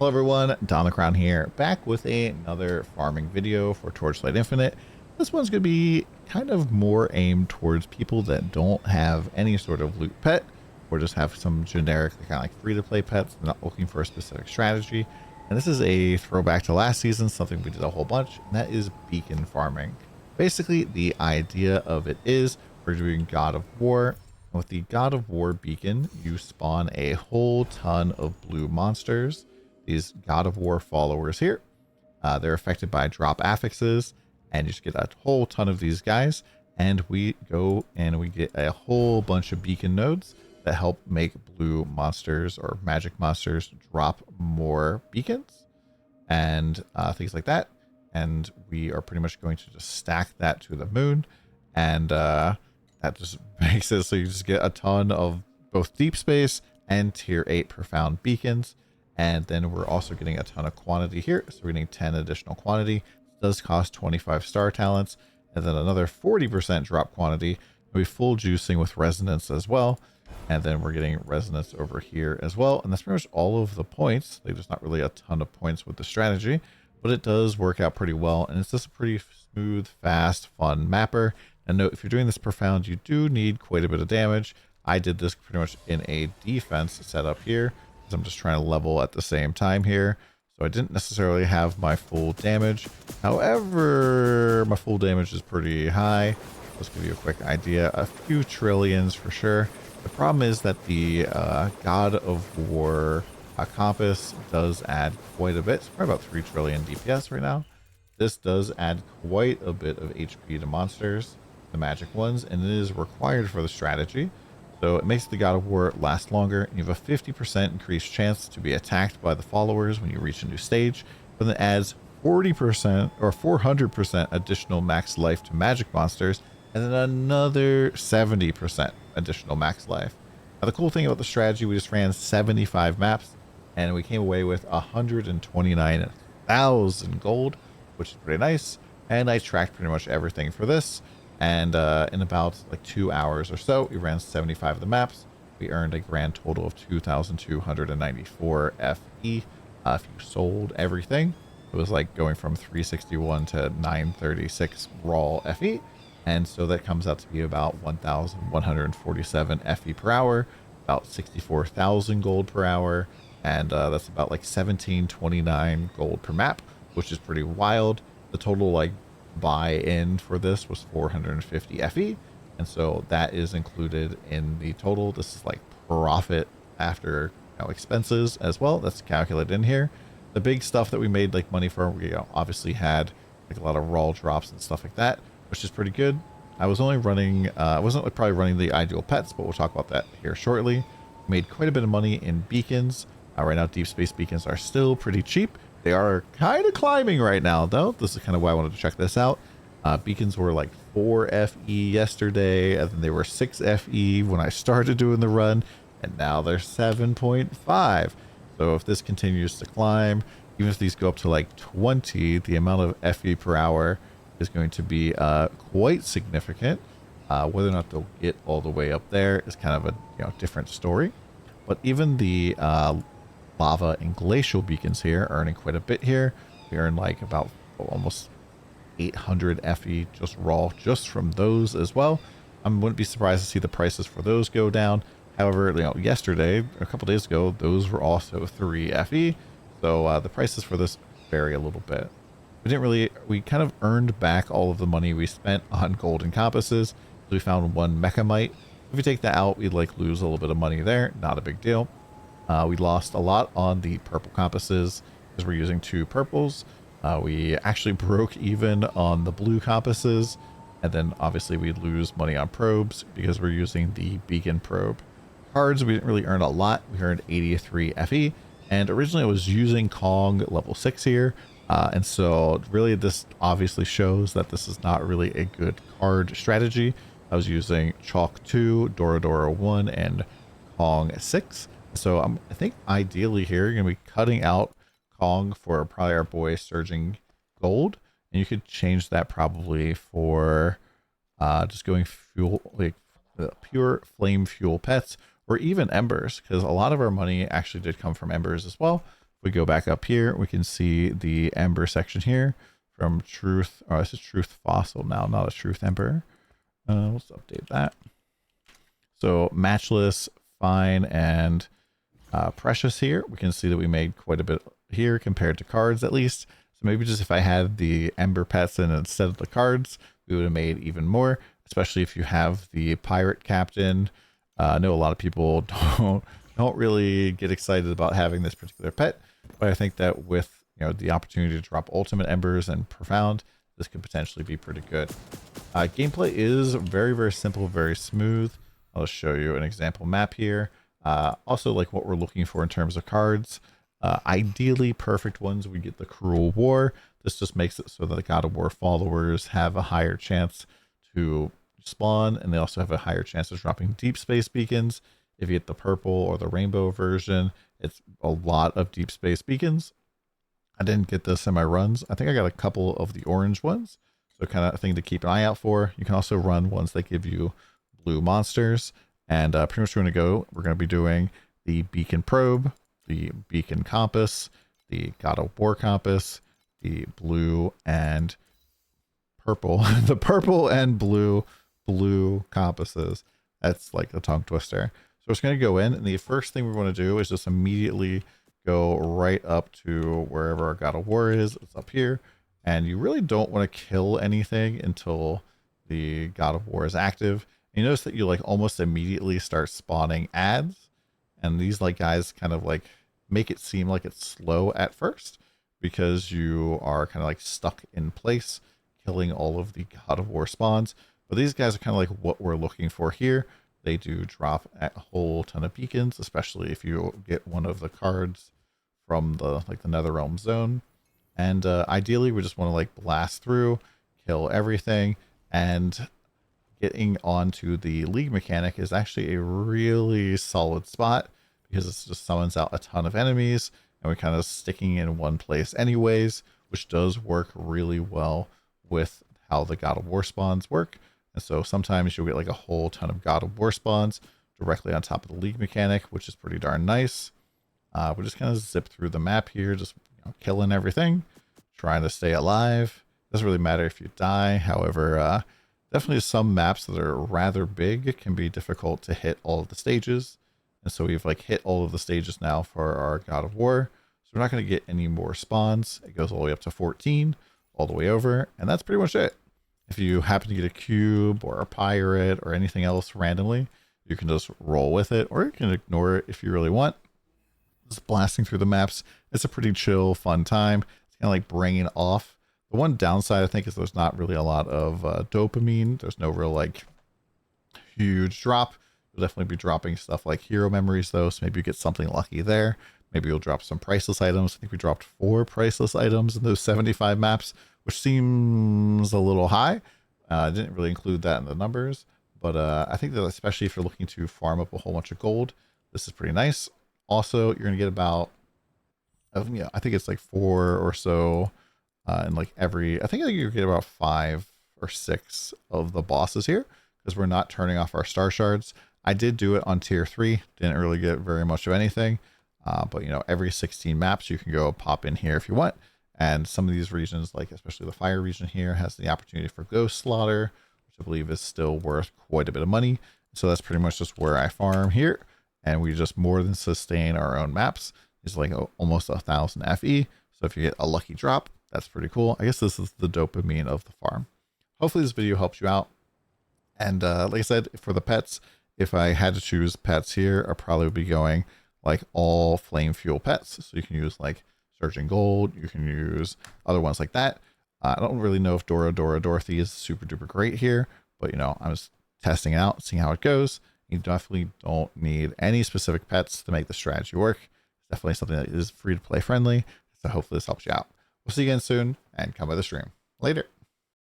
Hello everyone, DonTheCrown here, back with another farming video for Torchlight Infinite. This one's going to be kind of more aimed towards people that don't have any sort of loot pet, or just have some generic, kind of like free-to-play pets, not looking for a specific strategy. And this is a throwback to last season, something we did a whole bunch, and that is beacon farming. Basically, the idea of it is we're doing God of War. And with the God of War beacon, you spawn a whole ton of blue monsters. These God of War followers here. They're affected by drop affixes, and you just get a whole ton of these guys. And we go and we get a whole bunch of beacon nodes that help make blue monsters or magic monsters drop more beacons and things like that. And we are pretty much going to just stack that to the moon. And that just makes it so you just get a ton of both deep space and tier 8 profound beacons. And then we're also getting a ton of quantity here. So we're getting 10 additional quantity. It does cost 25 star talents. And then another 40% drop quantity. We full juicing with resonance as well. And then we're getting resonance over here as well. And that's pretty much all of the points. There's not really a ton of points with the strategy, but it does work out pretty well. And it's just a pretty smooth, fast, fun mapper. And note, if you're doing this profound, you do need quite a bit of damage. I did this pretty much in a defense setup here. I'm just trying to level at the same time here, so I didn't necessarily have my full damage. However, my full damage is pretty high. Let's give you a quick idea. A few trillions for sure. The problem is that the God of War compass does add quite a bit. It's probably about 3 trillion DPS right now. This does add quite a bit of HP to monsters, the magic ones, and it is required for the strategy. So it makes the God of War last longer. You have a 50% increased chance to be attacked by the followers when you reach a new stage, but then adds 40% or 400% additional max life to magic monsters, and then another 70% additional max life. Now the cool thing about the strategy, we just ran 75 maps, and we came away with 129,000 gold, which is pretty nice. And I tracked pretty much everything for this. And in about like 2 hours or so, we ran 75 of the maps. We earned a grand total of 2,294 FE. If you sold everything, it was like going from 361 to 936 raw FE. And so that comes out to be about 1,147 FE per hour, about 64,000 gold per hour. And that's about like 1729 gold per map, which is pretty wild. The total like buy-in for this was 450 FE, and so that is included in the total. This is like profit after expenses as well. That's calculated in here. The big stuff that we made like money from, we obviously had like a lot of raw drops and stuff like that, which is pretty good. I was only running I wasn't like probably running the ideal pets, but we'll talk about that here shortly. Made quite a bit of money in beacons. Right now deep space beacons are still pretty cheap. They are kind of climbing right now, though. This is kind of why I wanted to check this out. Beacons were like 4 FE yesterday, and then they were 6 FE when I started doing the run, and now they're 7.5. So if this continues to climb, even if these go up to like 20, the amount of FE per hour is going to be quite significant. Whether or not they'll get all the way up there is kind of a different story. But even the lava and glacial beacons here earning quite a bit here. We earn like about almost 800 FE just raw just from those as well. I wouldn't be surprised to see the prices for those go down. However, yesterday, a couple days ago, those were also 3 FE. So the prices for this vary a little bit. We kind of earned back all of the money we spent on golden compasses. So we found 1 mechamite. If we take that out, we'd like lose a little bit of money there. Not a big deal. We lost a lot on the purple compasses because we're using 2 purples. We actually broke even on the blue compasses. And then obviously we lose money on probes because we're using the beacon probe. Cards, we didn't really earn a lot. We earned 83 FE. And originally I was using Kong level 6 here. And so really this obviously shows that this is not really a good card strategy. I was using Chalk 2, Dora 1, and Kong 6. So I think ideally here, you're going to be cutting out Kong for probably our boy Surging Gold. And you could change that probably for just going fuel, like pure flame fuel pets, or even embers, because a lot of our money actually did come from embers as well. If we go back up here, we can see the ember section here from Truth. Oh, this is Truth Fossil now, not a Truth Ember. Let's update that. So Matchless, Fine, and Precious here. We can see that we made quite a bit here compared to cards at least. So maybe just if I had the Ember pets in instead of the cards, we would have made even more, especially if you have the Pirate Captain. I know a lot of people don't really get excited about having this particular pet, but I think that with the opportunity to drop Ultimate Embers and Profound, this could potentially be pretty good. Gameplay is very, very simple, very smooth. I'll show you an example map here. Also, like what we're looking for in terms of cards. Ideally, perfect ones, we get the Cruel War. This just makes it so that the God of War followers have a higher chance to spawn, and they also have a higher chance of dropping deep space beacons. If you get the purple or the rainbow version, it's a lot of deep space beacons. I didn't get this in my runs. I think I got a couple of the orange ones, so kind of a thing to keep an eye out for. You can also run ones that give you blue monsters, and pretty much we're going to be doing the beacon probe, the beacon compass, the God of War compass, the blue and purple, the purple and blue compasses. That's like a tongue twister. So it's going to go in, and the first thing we want to do is just immediately go right up to wherever our God of War is. It's up here, and you really don't want to kill anything until the God of War is active. And you notice that you like almost immediately start spawning ads, and these like guys kind of like make it seem like it's slow at first because you are kind of like stuck in place killing all of the God of War spawns. But these guys are kind of like what we're looking for here. They do drop a whole ton of beacons, especially if you get one of the cards from the Netherrealm zone. And ideally, we just want to like blast through, kill everything, and getting onto the League mechanic is actually a really solid spot because it just summons out a ton of enemies, and we're kind of sticking in one place anyways, which does work really well with how the God of War spawns work. And so sometimes you'll get like a whole ton of God of War spawns directly on top of the League mechanic, which is pretty darn nice. We just kind of zip through the map here, just killing everything, trying to stay alive. Doesn't really matter if you die. However, definitely some maps that are rather big can be difficult to hit all of the stages. And so we've like hit all of the stages now for our God of War. So we're not going to get any more spawns. It goes all the way up to 14, all the way over. And that's pretty much it. If you happen to get a cube or a pirate or anything else randomly, you can just roll with it, or you can ignore it if you really want. Just blasting through the maps. It's a pretty chill, fun time. It's kind of like bringing off. The one downside, I think, is there's not really a lot of dopamine. There's no real like huge drop. You'll definitely be dropping stuff like hero memories though, so maybe you get something lucky there. Maybe you'll drop some priceless items. I think we dropped 4 priceless items in those 75 maps, which seems a little high. I didn't really include that in the numbers, but I think that especially if you're looking to farm up a whole bunch of gold, this is pretty nice. Also, you're going to get about, I think it's like 4 or so in like every, I think you get about 5 or 6 of the bosses here because we're not turning off our star shards. I did do it on tier 3, didn't really get very much of anything. But every 16 maps you can go pop in here if you want. And some of these regions, like especially the fire region here, has the opportunity for ghost slaughter, which I believe is still worth quite a bit of money. So that's pretty much just where I farm here. And we just more than sustain our own maps. It's like almost 1,000 FE. So if you get a lucky drop, that's pretty cool. I guess this is the dopamine of the farm. Hopefully this video helps you out. And like I said, for the pets, if I had to choose pets here, I probably would be going like all flame fuel pets. So you can use like Surging Gold, you can use other ones like that. I don't really know if Dorothy is super duper great here, but I'm just testing it out, seeing how it goes. You definitely don't need any specific pets to make the strategy work. It's definitely something that is free to play friendly. So hopefully this helps you out. We'll see you again soon, and come by the stream. Later.